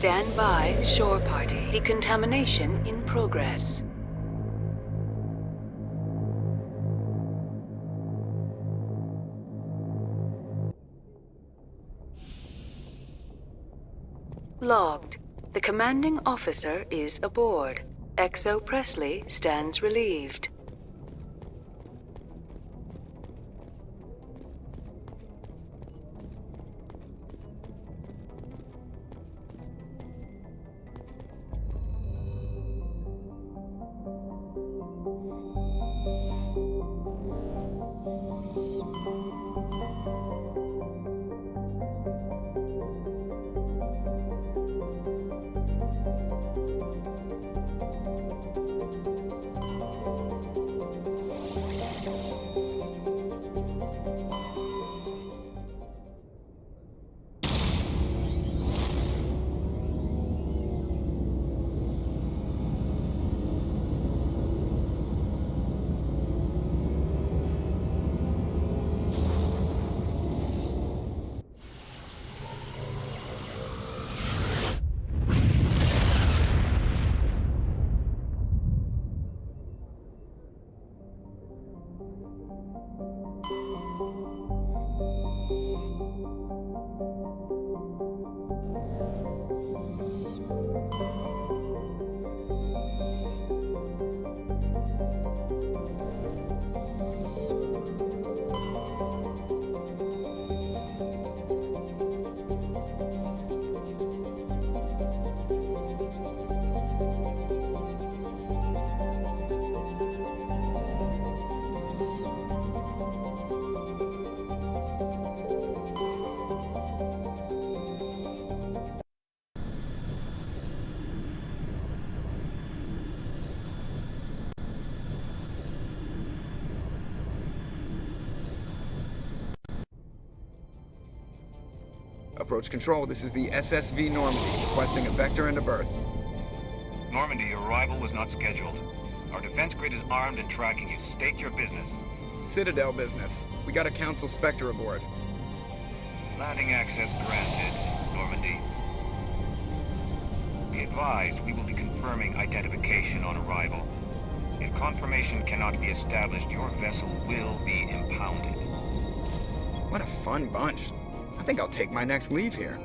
Stand by, shore party. Decontamination in progress. Logged. The commanding officer is aboard. XO Presley stands relieved. Approach control, this is the SSV Normandy, requesting a vector and a berth. Normandy, your arrival was not scheduled. Our defense grid is armed and tracking you. State your business. Citadel business. We got a Council Spectre aboard. Landing access granted, Normandy. Be advised, we will be confirming identification on arrival. If confirmation cannot be established, your vessel will be impounded. What a fun bunch. I think I'll take my next leave here.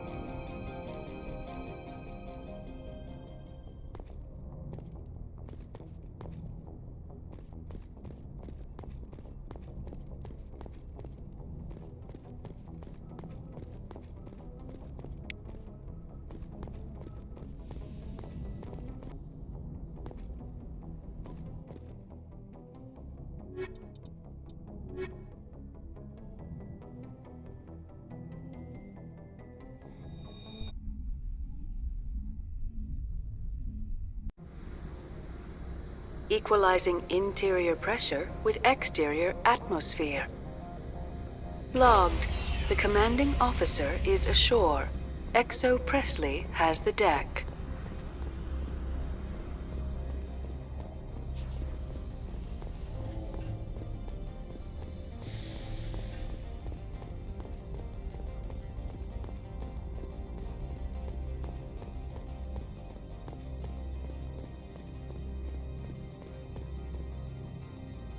Equalizing interior pressure with exterior atmosphere. Logged. The commanding officer is ashore. XO Presley has the deck.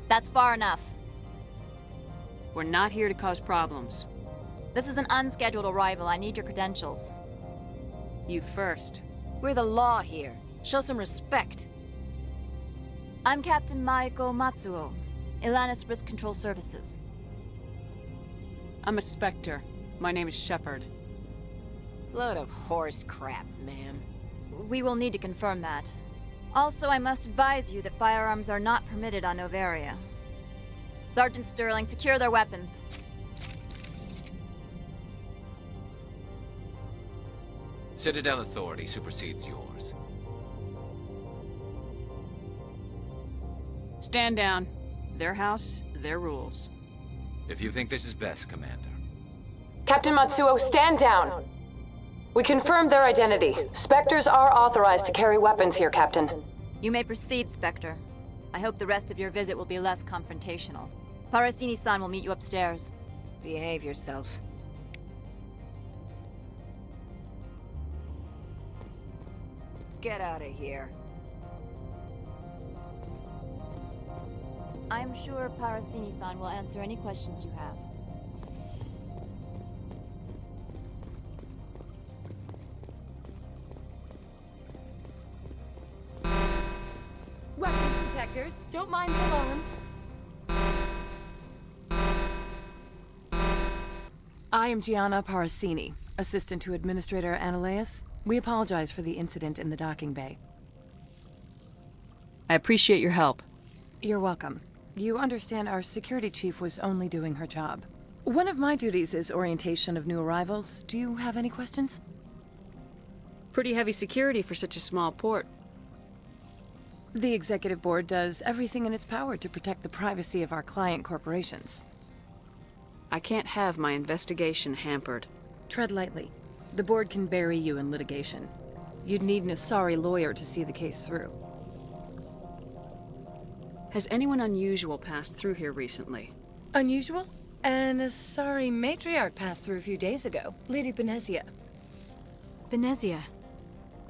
That's far enough. We're not here to cause problems. This is an unscheduled arrival. I need your credentials. You first. We're the law here. Show some respect. I'm Captain Maiko Matsuo, Ilanis Risk Control Services. I'm a Spectre. My name is Shepard. Load of horse crap, ma'am. We will need to confirm that. Also, I must advise you that firearms are not permitted on Noveria. Sergeant Sterling, secure their weapons. Citadel authority supersedes yours. Stand down. Their house, their rules. If you think this is best, Commander. Captain Matsuo, stand down! We confirmed their identity. Spectres are authorized to carry weapons here, Captain. You may proceed, Spectre. I hope the rest of your visit will be less confrontational. Parasini-san will meet you upstairs. Behave yourself. Get out of here. I'm sure Parasini-san will answer any questions you have. Weapons detectors. Don't mind the alarms. I am Gianna Parasini, assistant to Administrator Ananias. We apologize for the incident in the docking bay. I appreciate your help. You're welcome. You understand our security chief was only doing her job. One of my duties is orientation of new arrivals. Do you have any questions? Pretty heavy security for such a small port. The executive board does everything in its power to protect the privacy of our client corporations. I can't have my investigation hampered. Tread lightly. The board can bury you in litigation. You'd need an Asari lawyer to see the case through. Has anyone unusual passed through here recently? Unusual? An Asari matriarch passed through a few days ago, Lady Benezia. Benezia.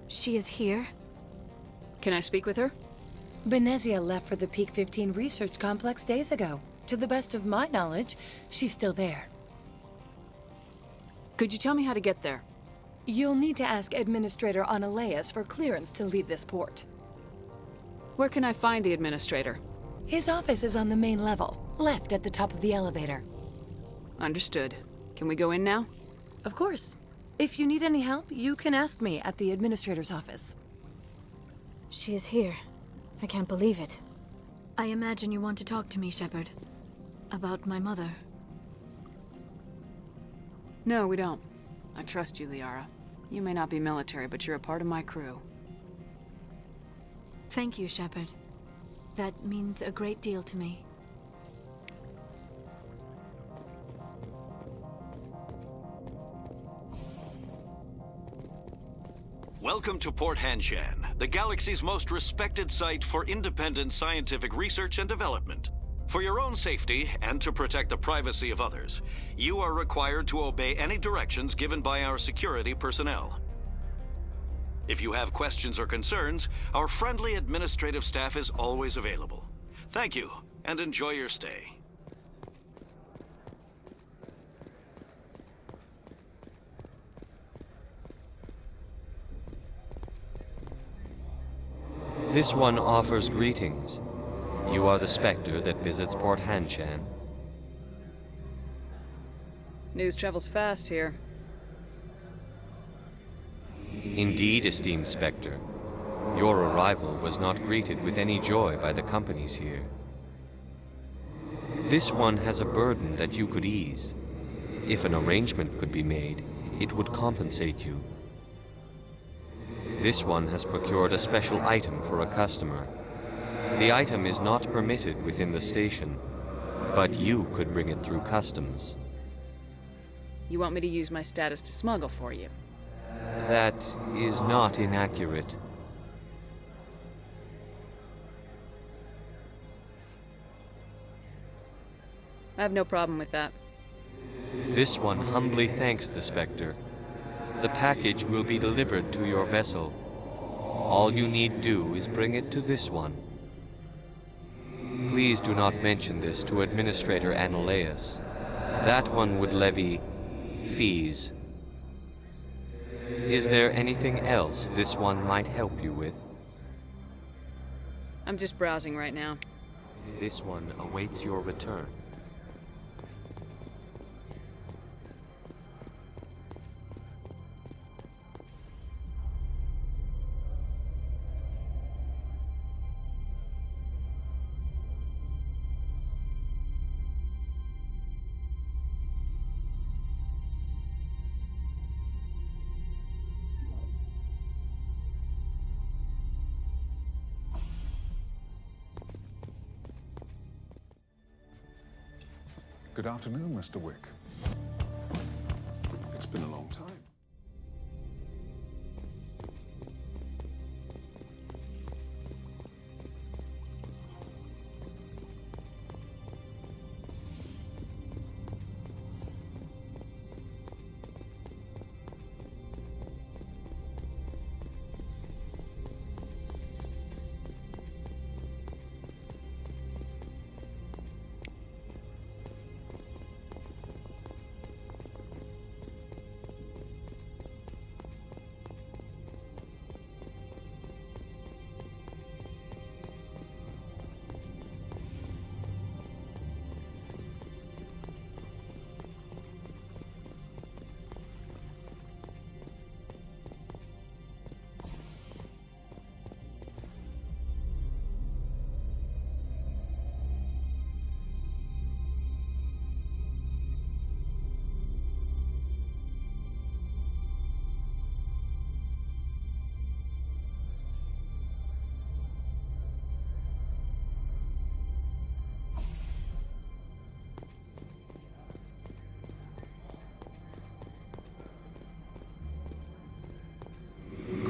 She is here? Can I speak with her? Benezia left for the Peak 15 research complex days ago. To the best of my knowledge, she's still there. Could you tell me how to get there? You'll need to ask Administrator Ananias for clearance to leave this port. Where can I find the administrator? His office is on the main level, left at the top of the elevator. Understood. Can we go in now? Of course. If you need any help, you can ask me at the administrator's office. She is here. I can't believe it. I imagine you want to talk to me, Shepard. About my mother. No, we don't. I trust you, Liara. You may not be military, but you're a part of my crew. Thank you, Shepard. That means a great deal to me. Welcome to Port Hanshan, the galaxy's most respected site for independent scientific research and development. For your own safety, and to protect the privacy of others, you are required to obey any directions given by our security personnel. If you have questions or concerns, our friendly administrative staff is always available. Thank you, and enjoy your stay. This one offers greetings. You are the Spectre that visits Port Hanshan. News travels fast here. Indeed, esteemed Spectre. Your arrival was not greeted with any joy by the companies here. This one has a burden that you could ease. If an arrangement could be made, it would compensate you. This one has procured a special item for a customer. The item is not permitted within the station, but you could bring it through customs. You want me to use my status to smuggle for you? That is not inaccurate. I have no problem with that. This one humbly thanks the Spectre. The package will be delivered to your vessel. All you need do is bring it to this one. Please do not mention this to Administrator Ananias. That one would levy fees. Is there anything else this one might help you with? I'm just browsing right now. This one awaits your return. Good afternoon, Mr. Wick. It's been a long time.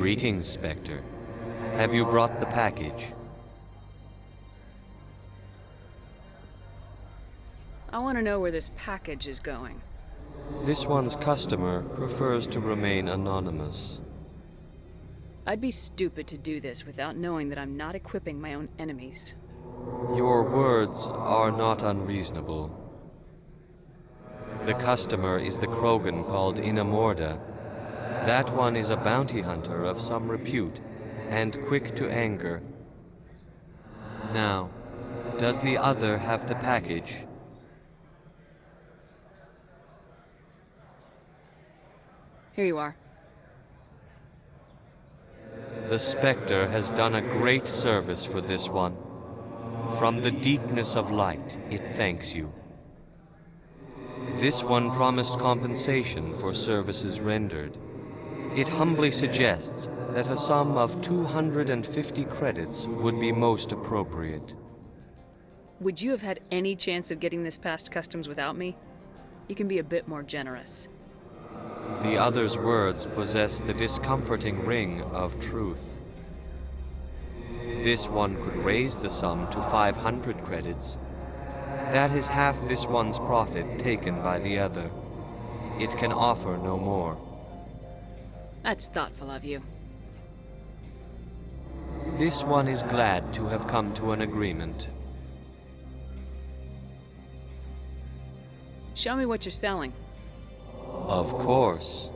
Greetings, Spectre. Have you brought the package? I want to know where this package is going. This one's customer prefers to remain anonymous. I'd be stupid to do this without knowing that I'm not equipping my own enemies. Your words are not unreasonable. The customer is the Krogan called Inamorda. That one is a bounty hunter of some repute, and quick to anger. Now, does the other have the package? Here you are. The Spectre has done a great service for this one. From the deepness of light, it thanks you. This one promised compensation for services rendered. It humbly suggests that a sum of 250 credits would be most appropriate. Would you have had any chance of getting this past customs without me? You can be a bit more generous. The other's words possess the discomforting ring of truth. This one could raise the sum to 500 credits. That is half this one's profit taken by the other. It can offer no more. That's thoughtful of you. This one is glad to have come to an agreement. Show me what you're selling. Of course.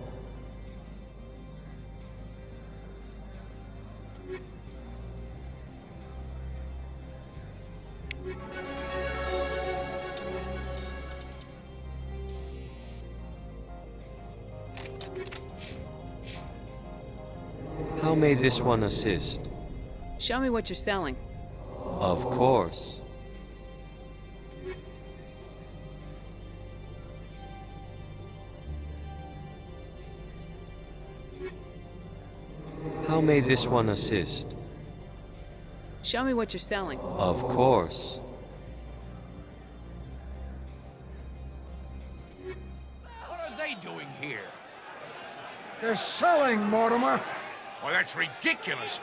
How may this one assist? Show me what you're selling. Of course. How may this one assist? Show me what you're selling. Of course. What are they doing here? They're selling, Mortimer. Well, that's ridiculous.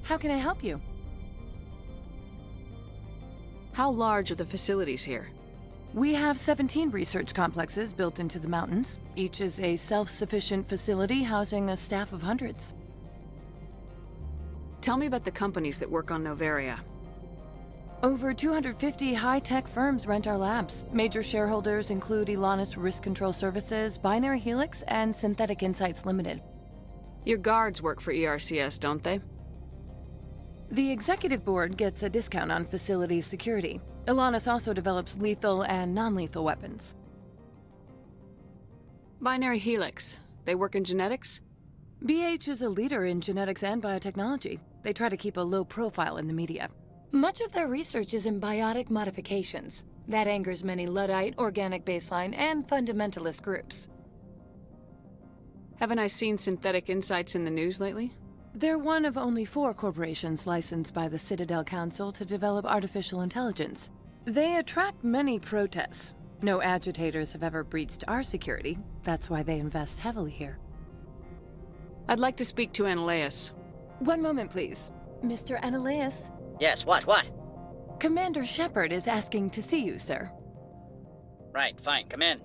How can I help you? How large are the facilities here? We have 17 research complexes built into the mountains. Each is a self-sufficient facility housing a staff of hundreds. Tell me about the companies that work on Noveria. Over 250 high-tech firms rent our labs. Major shareholders include Elanus Risk Control Services, Binary Helix, and Synthetic Insights Limited. Your guards work for ERCS, don't they? The executive board gets a discount on facility security. Elanus also develops lethal and non-lethal weapons. Binary Helix. They work in genetics? BH is a leader in genetics and biotechnology. They try to keep a low profile in the media. Much of their research is in biotic modifications. That angers many Luddite, organic baseline, and fundamentalist groups. Haven't I seen Synthetic Insights in the news lately? They're one of only 4 corporations licensed by the Citadel Council to develop artificial intelligence. They attract many protests. No agitators have ever breached our security. That's why they invest heavily here. I'd like to speak to Analeus. One moment, please. Mr. Analeus? Yes, what? Commander Shepard is asking to see you, sir. Right, fine, come in.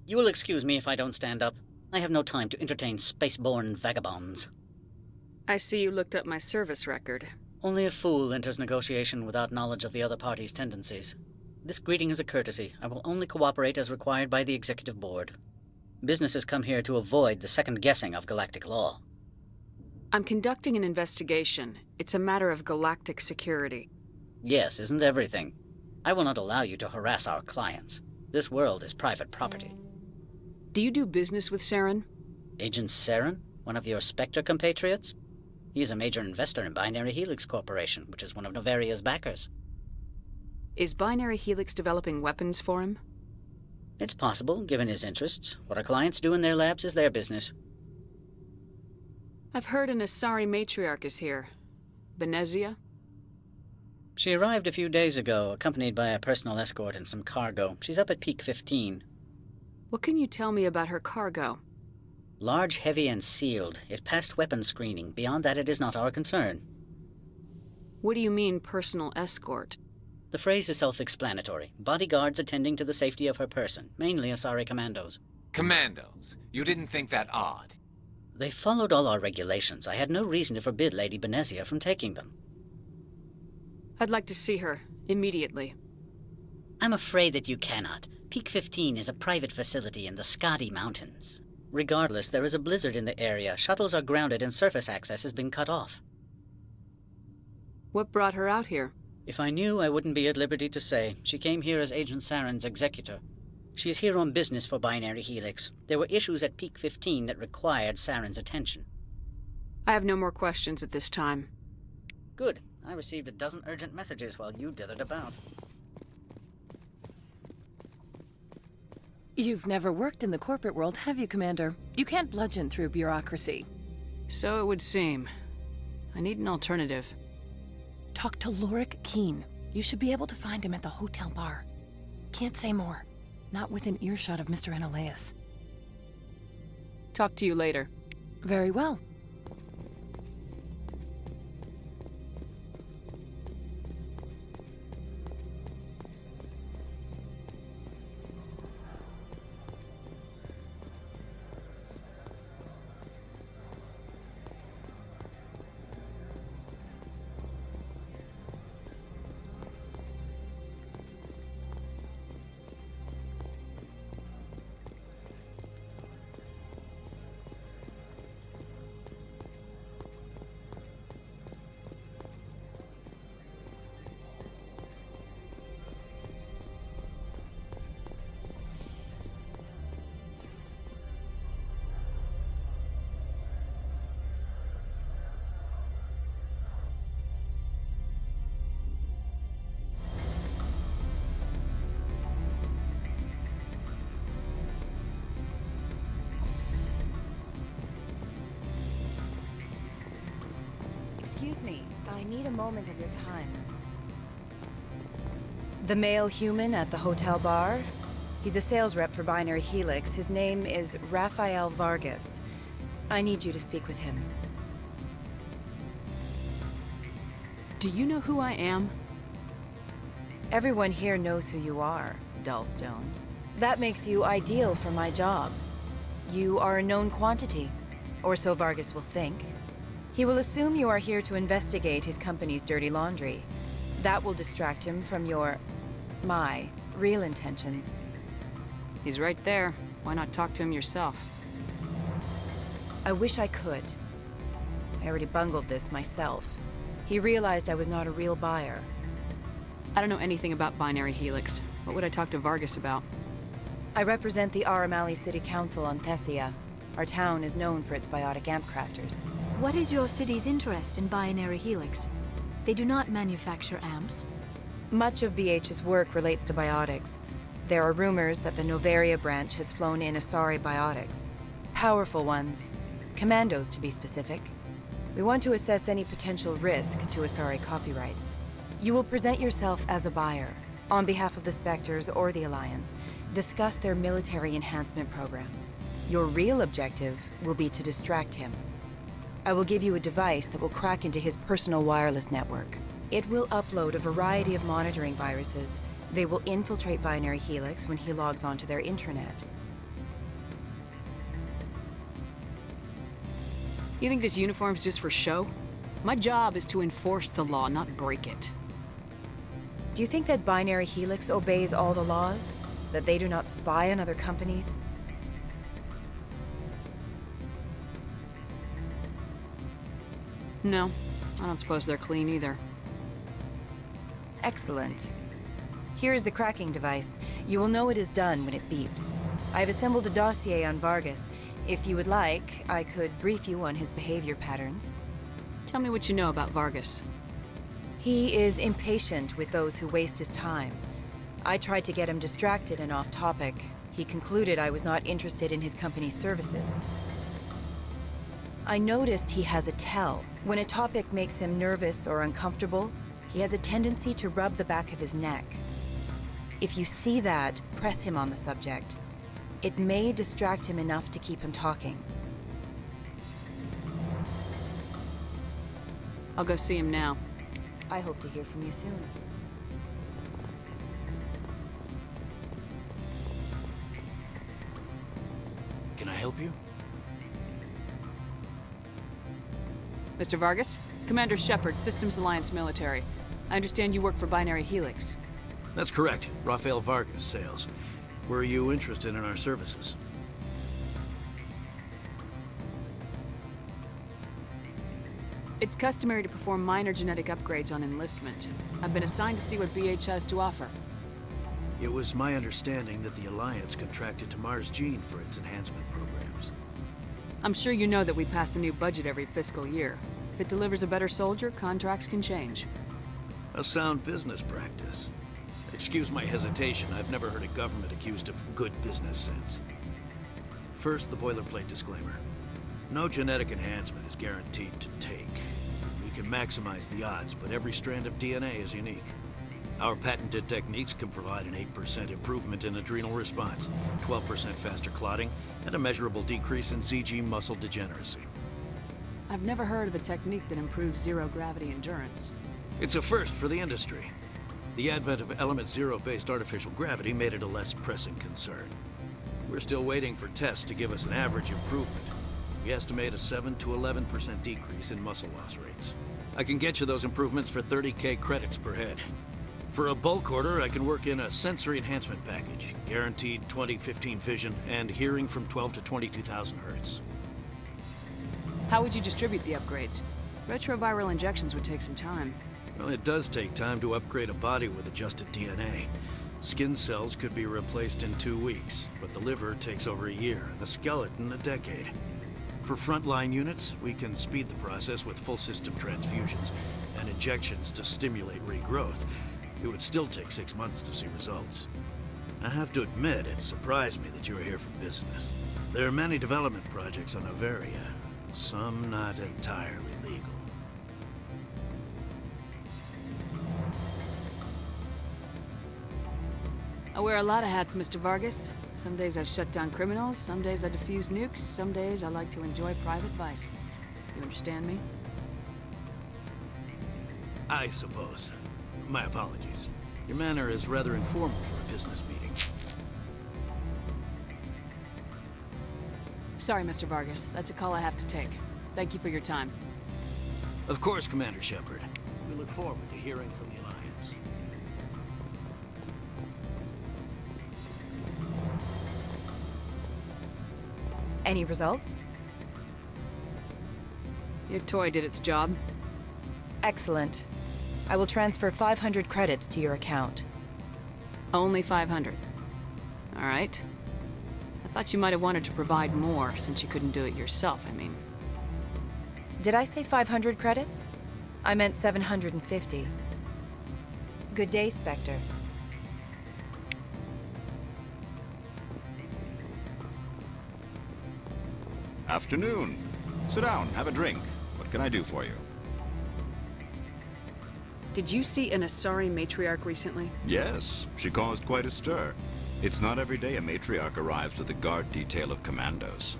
You will excuse me if I don't stand up. I have no time to entertain spaceborne vagabonds. I see you looked up my service record. Only a fool enters negotiation without knowledge of the other party's tendencies. This greeting is a courtesy. I will only cooperate as required by the Executive Board. Businesses come here to avoid the second guessing of galactic law. I'm conducting an investigation. It's a matter of galactic security. Yes, isn't everything? I will not allow you to harass our clients. This world is private property. Do you do business with Saren? Agent Saren? One of your Spectre compatriots? He is a major investor in Binary Helix Corporation, which is one of Noveria's backers. Is Binary Helix developing weapons for him? It's possible, given his interests. What our clients do in their labs is their business. I've heard an Asari matriarch is here. Benezia? She arrived a few days ago, accompanied by a personal escort and some cargo. She's up at Peak 15. What can you tell me about her cargo? Large, heavy, and sealed. It passed weapons screening. Beyond that, it is not our concern. What do you mean, personal escort? The phrase is self-explanatory. Bodyguards attending to the safety of her person, mainly Asari commandos. Commandos? You didn't think that odd? They followed all our regulations. I had no reason to forbid Lady Benezia from taking them. I'd like to see her, immediately. I'm afraid that you cannot. Peak 15 is a private facility in the Skadi Mountains. Regardless, there is a blizzard in the area. Shuttles are grounded and surface access has been cut off. What brought her out here? If I knew, I wouldn't be at liberty to say. She came here as Agent Saren's executor. She's here on business for Binary Helix. There were issues at Peak 15 that required Saren's attention. I have no more questions at this time. Good. I received a dozen urgent messages while you dithered about. You've never worked in the corporate world, have you, Commander? You can't bludgeon through bureaucracy. So it would seem. I need an alternative. Talk to Lorik Keen. You should be able to find him at the hotel bar. Can't say more. Not within earshot of Mr. Analaeus. Talk to you later. Very well. Excuse me, I need a moment of your time. The male human at the hotel bar? He's a sales rep for Binary Helix. His name is Rafael Vargas. I need you to speak with him. Do you know who I am? Everyone here knows who you are, Dullstone. That makes you ideal for my job. You are a known quantity, or so Vargas will think. He will assume you are here to investigate his company's dirty laundry. That will distract him from my real intentions. He's right there. Why not talk to him yourself? I wish I could. I already bungled this myself. He realized I was not a real buyer. I don't know anything about Binary Helix. What would I talk to Vargas about? I represent the Aramali City Council on Thessia. Our town is known for its biotic amp crafters. What is your city's interest in Binary Helix? They do not manufacture amps. Much of BH's work relates to biotics. There are rumors that the Noveria branch has flown in Asari biotics. Powerful ones. Commandos, to be specific. We want to assess any potential risk to Asari copyrights. You will present yourself as a buyer, on behalf of the Spectres or the Alliance. Discuss their military enhancement programs. Your real objective will be to distract him. I will give you a device that will crack into his personal wireless network. It will upload a variety of monitoring viruses. They will infiltrate Binary Helix when he logs onto their intranet. You think this uniform's just for show? My job is to enforce the law, not break it. Do you think that Binary Helix obeys all the laws? That they do not spy on other companies? No, I don't suppose they're clean either. Excellent. Here's the cracking device. You will know it is done when it beeps. I've assembled a dossier on Vargas. If you would like, I could brief you on his behavior patterns. Tell me what you know about Vargas. He is impatient with those who waste his time. I tried to get him distracted and off topic. He concluded I was not interested in his company's services. I noticed he has a tell. When a topic makes him nervous or uncomfortable, he has a tendency to rub the back of his neck. If you see that, press him on the subject. It may distract him enough to keep him talking. I'll go see him now. I hope to hear from you soon. Can I help you? Mr. Vargas? Commander Shepard, Systems Alliance Military. I understand you work for Binary Helix. That's correct. Rafael Vargas, sales. Were you interested in our services? It's customary to perform minor genetic upgrades on enlistment. I've been assigned to see what BH has to offer. It was my understanding that the Alliance contracted to Mars Gene for its enhancement programs. I'm sure you know that we pass a new budget every fiscal year. If it delivers a better soldier, contracts can change. A sound business practice. Excuse my hesitation, I've never heard a government accused of good business sense. First, the boilerplate disclaimer. No genetic enhancement is guaranteed to take. We can maximize the odds, but every strand of DNA is unique. Our patented techniques can provide an 8% improvement in adrenal response, 12% faster clotting, and a measurable decrease in ZG muscle degeneracy. I've never heard of a technique that improves zero-gravity endurance. It's a first for the industry. The advent of element zero-based artificial gravity made it a less pressing concern. We're still waiting for tests to give us an average improvement. We estimate a 7 to 11% decrease in muscle loss rates. I can get you those improvements for 30K credits per head. For a bulk order, I can work in a sensory enhancement package, guaranteed 20/15 vision, and hearing from 12 to 22,000 hertz. How would you distribute the upgrades? Retroviral injections would take some time. Well, it does take time to upgrade a body with adjusted DNA. Skin cells could be replaced in 2 weeks, but the liver takes over a year, and the skeleton a decade. For frontline units, we can speed the process with full system transfusions and injections to stimulate regrowth. It would still take 6 months to see results. I have to admit, it surprised me that you were here for business. There are many development projects on Noveria, some not entirely legal. I wear a lot of hats, Mr. Vargas. Some days I shut down criminals, some days I defuse nukes, some days I like to enjoy private vices. You understand me? I suppose. My apologies. Your manner is rather informal for a business meeting. Sorry, Mr. Vargas. That's a call I have to take. Thank you for your time. Of course, Commander Shepard. We look forward to hearing from the Alliance. Any results? Your toy did its job. Excellent. I will transfer 500 credits to your account. Only 500. All right. I thought you might have wanted to provide more, since you couldn't do it yourself, I mean. Did I say 500 credits? I meant 750. Good day, Spectre. Afternoon. Sit down, have a drink. What can I do for you? Did you see an Asari matriarch recently? Yes, she caused quite a stir. It's not every day a matriarch arrives with a guard detail of commandos.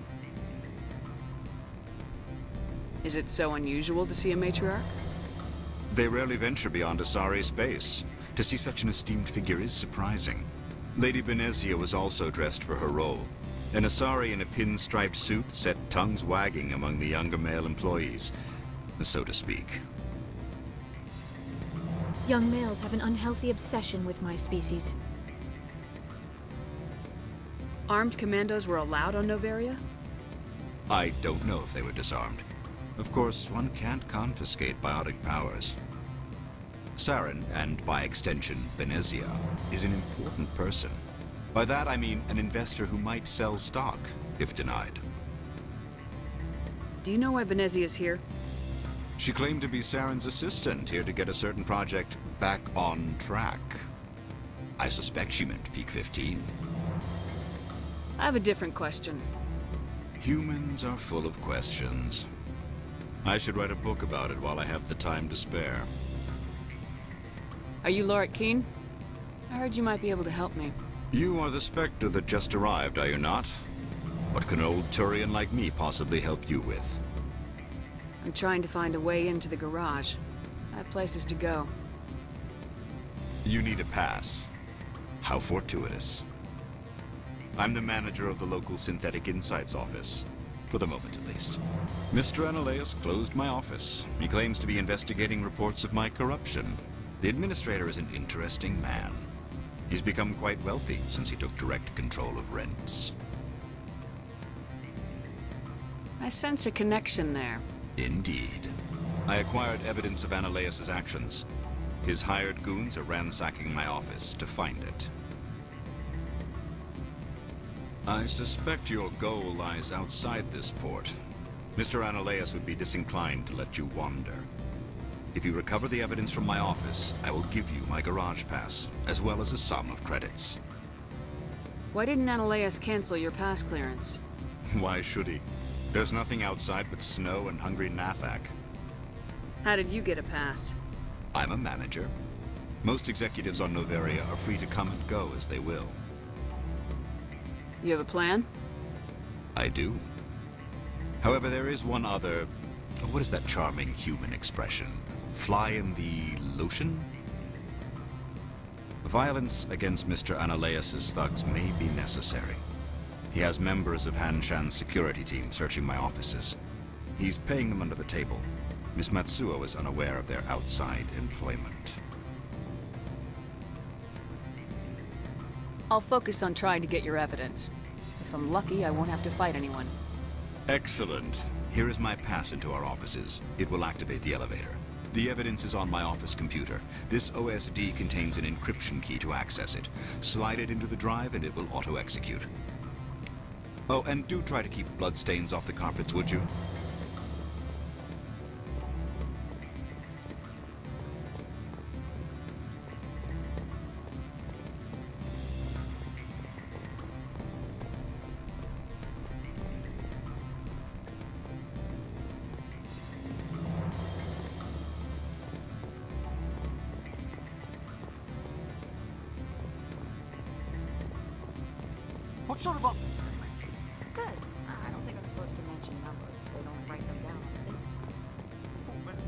Is it so unusual to see a matriarch? They rarely venture beyond Asari space. To see such an esteemed figure is surprising. Lady Benezia was also dressed for her role. An Asari in a pinstriped suit set tongues wagging among the younger male employees, so to speak. Young males have an unhealthy obsession with my species. Armed commandos were allowed on Noveria? I don't know if they were disarmed. Of course, one can't confiscate biotic powers. Saren, and by extension, Benezia, is an important person. By that I mean an investor who might sell stock, if denied. Do you know why Benezia is here? She claimed to be Saren's assistant, here to get a certain project back on track. I suspect she meant Peak 15. I have a different question. Humans are full of questions. I should write a book about it while I have the time to spare. Are you Lorik Keen? I heard you might be able to help me. You are the Spectre that just arrived, are you not? What can an old Turian like me possibly help you with? I'm trying to find a way into the garage. I have places to go. You need a pass. How fortuitous. I'm the manager of the local Synthetic Insights office. For the moment, at least. Mr. Analeus closed my office. He claims to be investigating reports of my corruption. The administrator is an interesting man. He's become quite wealthy since he took direct control of rents. I sense a connection there. Indeed. I acquired evidence of Analeus's actions. His hired goons are ransacking my office to find it. I suspect your goal lies outside this port. Mr. Analeus would be disinclined to let you wander. If you recover the evidence from my office, I will give you my garage pass, as well as a sum of credits. Why didn't Analeus cancel your pass clearance? Why should he? There's nothing outside but snow and hungry Nathak. How did you get a pass? I'm a manager. Most executives on Noveria are free to come and go as they will. You have a plan? I do. However, there is one other... What is that charming human expression? Fly in the lotion? Violence against Mr. Analeus's thugs may be necessary. He has members of Hanshan's security team searching my offices. He's paying them under the table. Miss Matsuo is unaware of their outside employment. I'll focus on trying to get your evidence. If I'm lucky, I won't have to fight anyone. Excellent. Here is my pass into our offices. It will activate the elevator. The evidence is on my office computer. This OSD contains an encryption key to access it. Slide it into the drive and it will auto-execute. Oh, and do try to keep bloodstains off the carpets, would you? What sort of offer did they make you? Good. I don't think I'm supposed to mention numbers. They don't write them down on things. Full benefit.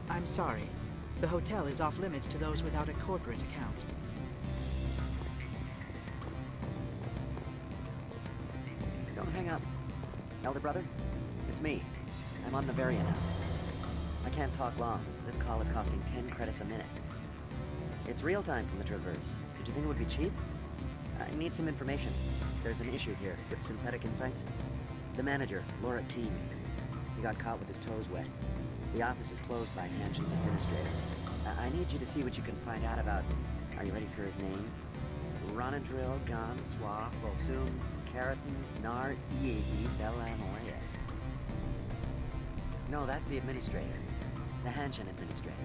I'm sorry. The hotel is off limits to those without a corporate account. Don't hang up. Elder brother, it's me. I'm on Noveria now. I can't talk long. This call is costing 10 credits a minute. It's real time from the Traverse. Did you think it would be cheap? I need some information. There's an issue here with Synthetic Insights. The manager, Lorik Keen. He got caught with his toes wet. The office is closed by Hanshan's administrator. I need you to see what you can find out about... Are you ready for his name? Ronadril Gan Swa Folsum Keratin Nar Ead Belanaleus. No, that's the administrator. The Hanshan administrator.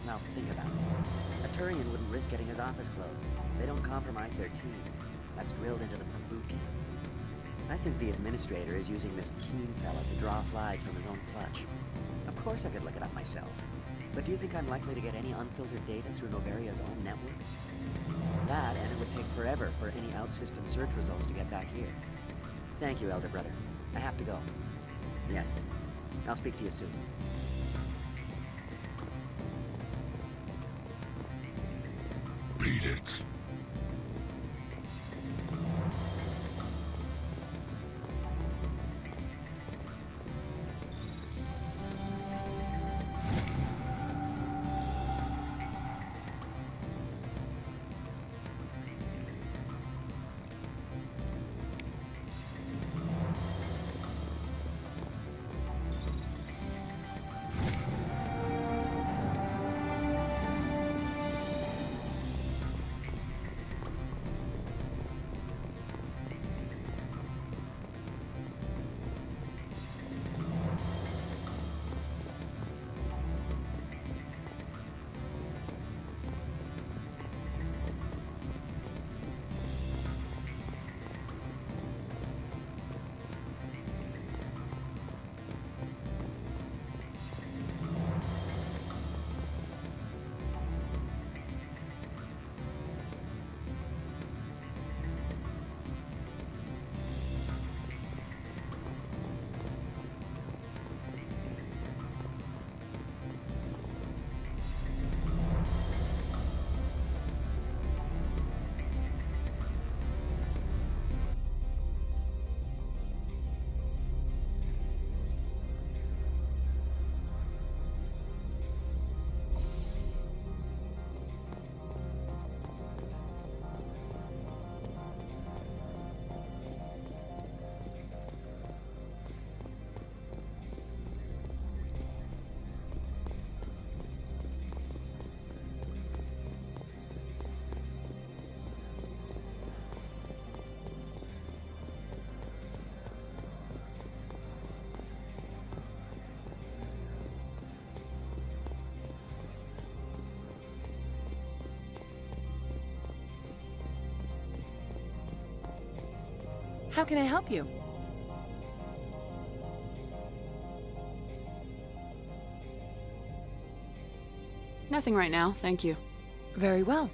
Now, think about it. A Turian wouldn't risk getting his office closed. They don't compromise their team. That's drilled into them from boot camp. I think the administrator is using this Keen fella to draw flies from his own clutch. Of course I could look it up myself. But do you think I'm likely to get any unfiltered data through Noveria's own network? That, and it would take forever for any out-system search results to get back here. Thank you, Elder Brother. I have to go. Yes. I'll speak to you soon. Beat it. How can I help you? Nothing right now, thank you. Very well.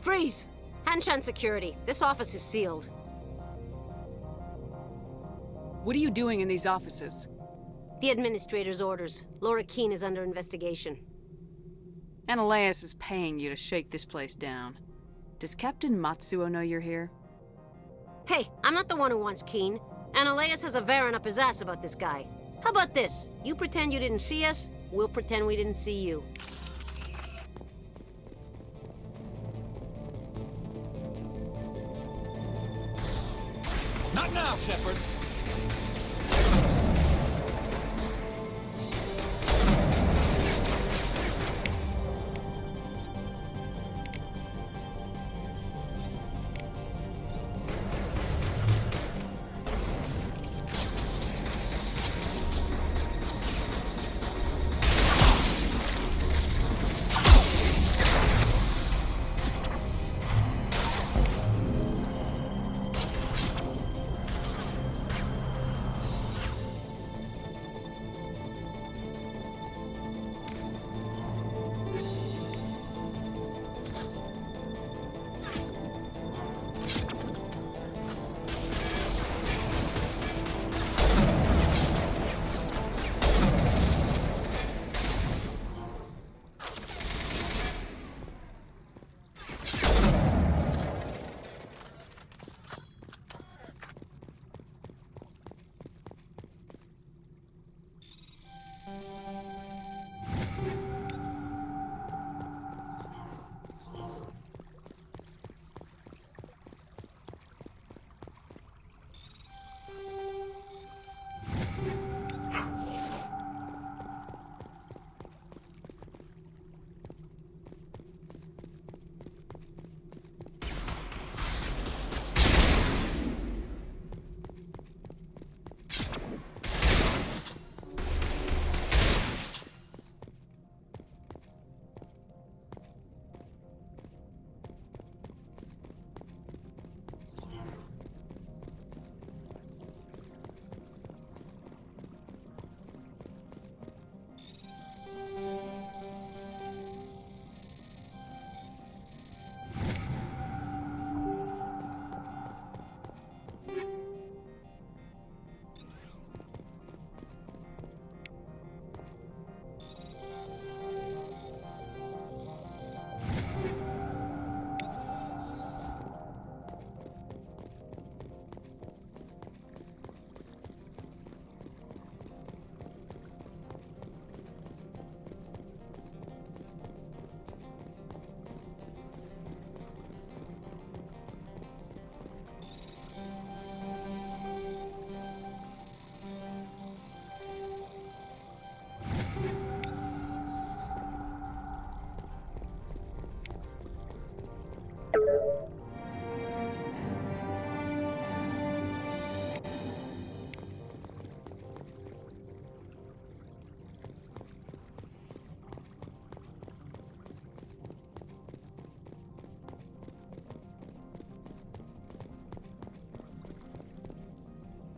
Freeze! Hanshan security. This office is sealed. What are you doing in these offices? The administrator's orders. Laura Keene is under investigation. Ananias is paying you to shake this place down. Does Captain Matsuo know you're here? Hey, I'm not the one who wants Keene. Ananias has a Varen up his ass about this guy. How about this? You pretend you didn't see us, we'll pretend we didn't see you. Not now, Shepard!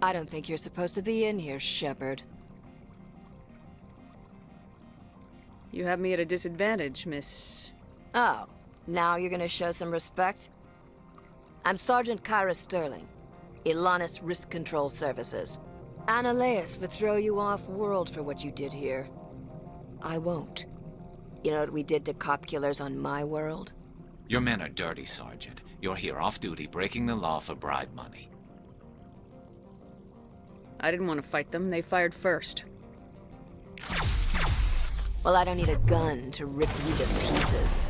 I don't think you're supposed to be in here, Shepard. You have me at a disadvantage, Miss... Oh, now you're gonna show some respect? I'm Sergeant Kyra Sterling, Ilanis Risk Control Services. Ananias would throw you off-world for what you did here. I won't. You know what we did to cop killers on my world? Your men are dirty, Sergeant. You're here off-duty, breaking the law for bribe money. I didn't want to fight them. They fired first. Well, I don't need a gun to rip you to pieces.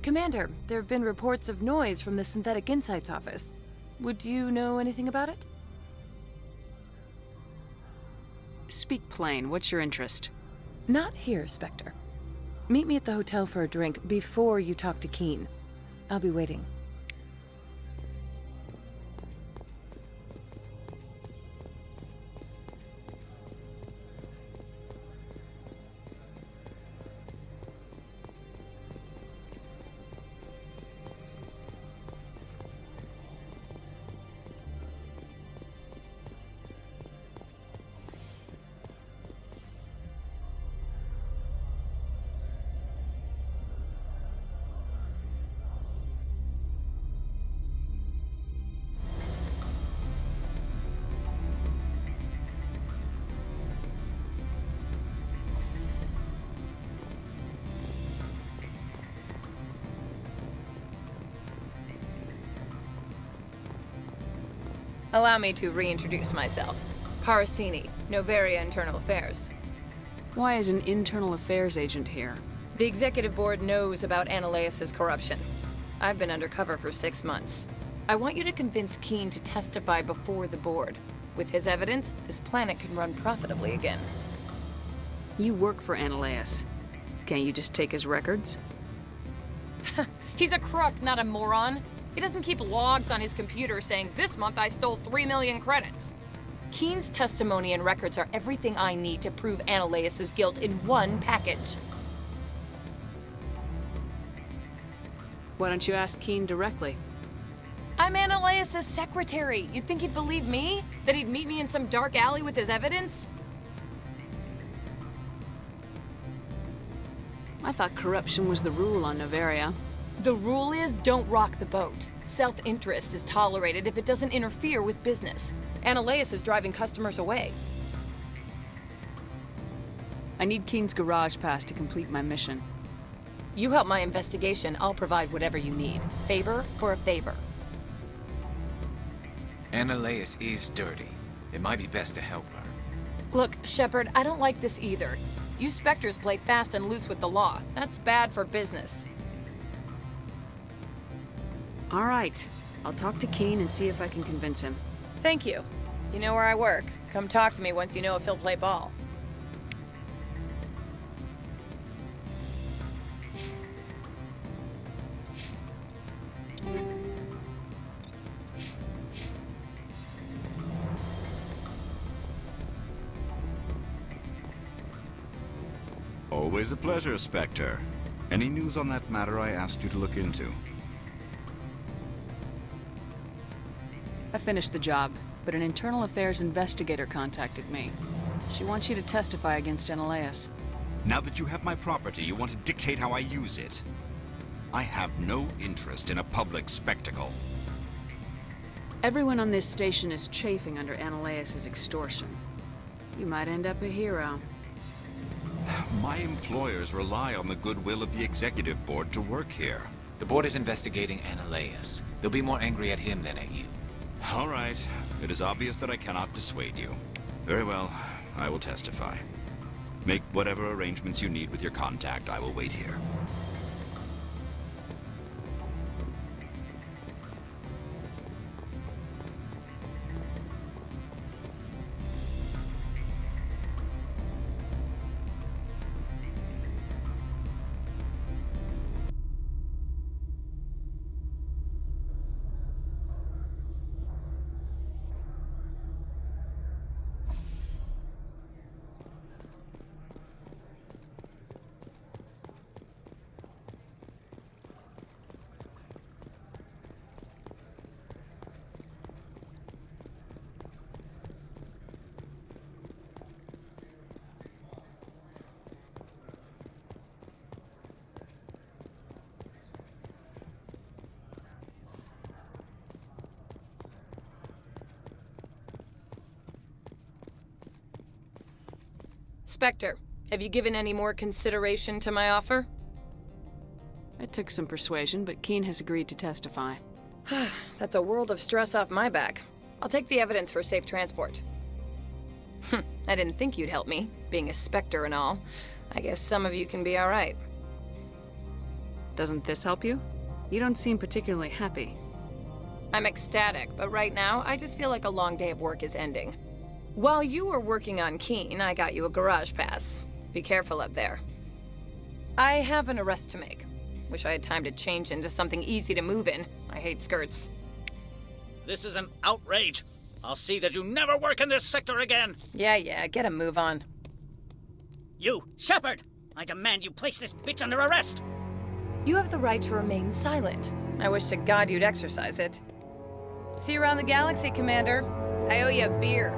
Commander, there have been reports of noise from the Synthetic Insights office. Would you know anything about it? Speak plain. What's your interest? Not here, Spectre. Meet me at the hotel for a drink before you talk to Keen. I'll be waiting. Allow me to reintroduce myself. Parasini, Noveria Internal Affairs. Why is an internal affairs agent here? The executive board knows about Ananias' corruption. I've been undercover for 6 months. I want you to convince Keen to testify before the board. With his evidence, this planet can run profitably again. You work for Ananias. Can't you just take his records? He's a crook, not a moron. He doesn't keep logs on his computer saying, "This month I stole 3 million credits." Keen's testimony and records are everything I need to prove Ananias' guilt in one package. Why don't you ask Keen directly? I'm Ananias' secretary. You'd think he'd believe me? That he'd meet me in some dark alley with his evidence? I thought corruption was the rule on Noveria. The rule is, don't rock the boat. Self-interest is tolerated if it doesn't interfere with business. Ananias is driving customers away. I need Keen's garage pass to complete my mission. You help my investigation, I'll provide whatever you need. Favor for a favor. Ananias is dirty. It might be best to help her. Look, Shepard, I don't like this either. You Spectres play fast and loose with the law. That's bad for business. All right. I'll talk to Keen and see if I can convince him. Thank you. You know where I work. Come talk to me once you know if he'll play ball. Always a pleasure, Spectre. Any news on that matter I asked you to look into? I finished the job, but an internal affairs investigator contacted me. She wants you to testify against Analeas. Now that you have my property, you want to dictate how I use it. I have no interest in a public spectacle. Everyone on this station is chafing under Analeas' extortion. You might end up a hero. My employers rely on the goodwill of the executive board to work here. The board is investigating Analeas. They'll be more angry at him than at you. All right. It is obvious that I cannot dissuade you. Very well. I will testify. Make whatever arrangements you need with your contact. I will wait here. Spectre, have you given any more consideration to my offer? It took some persuasion, but Keen has agreed to testify. That's a world of stress off my back. I'll take the evidence for safe transport. I didn't think you'd help me, being a Spectre and all. I guess some of you can be alright. Doesn't this help you? You don't seem particularly happy. I'm ecstatic, but right now, I just feel like a long day of work is ending. While you were working on Keen, I got you a garage pass. Be careful up there. I have an arrest to make. Wish I had time to change into something easy to move in. I hate skirts. This is an outrage. I'll see that you never work in this sector again. Yeah, get a move on. You, Shepard! I demand you place this bitch under arrest! You have the right to remain silent. I wish to God you'd exercise it. See you around the galaxy, Commander. I owe you a beer.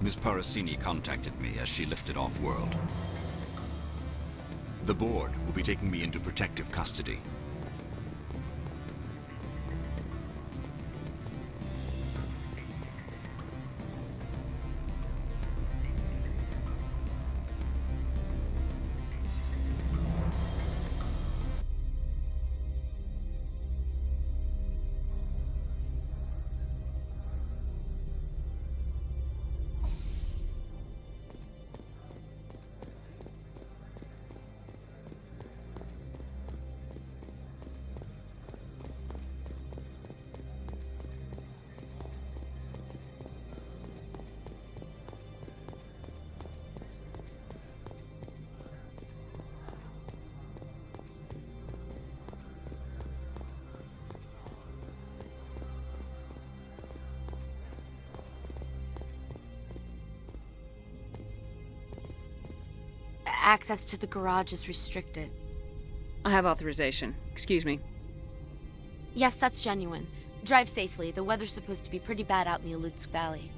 Ms. Parasini contacted me as she lifted off-world. The board will be taking me into protective custody. access to the garage is restricted. I have authorization. Excuse me. Yes, that's genuine. Drive safely. The weather's supposed to be pretty bad out in the Alutsk Valley.